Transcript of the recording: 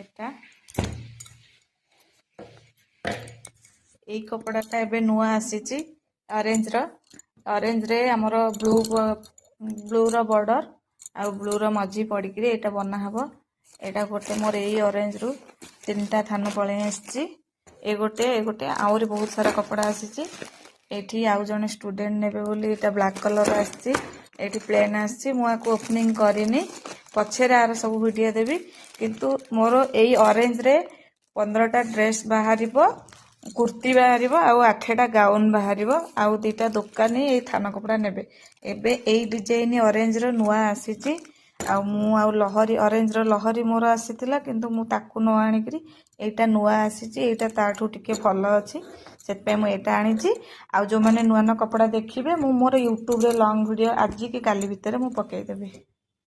एटा এই কপড়াটা ଏବେ ନୂଆ ଆସିଛି ଅରେଞ୍ଜ ରେ ଆମର ବ୍ଲୁ ର ବର୍ଡର ଆଉ ବ୍ଲୁ ର ମଝି ପଡିକିରି ଏଟା ବନା ହବ। ଏଟା ଗୋଟେ ମୋର ଏଇ ଅରେଞ୍ଜ ରୁ ତିନିଟା ଥାନ ପଳେଇ ଆସିଛି। ଏ ଗୋଟେ ଆହୁରି ବହୁତ ସାରା କପड़ा ଆସିଛି। ଏଠି ଆଉ ଜଣେ स्टूडेंट नेबे बोली एटा ब्लैक कलर ଆସିଛି। एठी प्लेन ଆସିଛି। ମୁଁ ଆକୁ ଓपनिंग କରିନି, पछरे आर सब वीडियो देबी। किंतु मोर एई ऑरेंज रे 15टा ड्रेस बाहरिबो, कुर्ती बाहरिबो आउ 8टा गाउन बाहरिबो आउ 2टा दुकानी एई थान कपड़ा नेबे। एबे एई डिजाइन ऑरेंज रो नुआ आसीची आउ मु आउ लहरी ऑरेंज रो लहरी मोर आसीतिला, किंतु मु ताकू न आनिकरी एटा नुआ आसीची। एटा ताठू टिके भलो अछि, सेतपे मु एटा आनीची। आउ जो माने नुआ न कपड़ा देखिबे मु मोर YouTube रे लॉन्ग वीडियो आज की काली भितर मु पकेई देबे।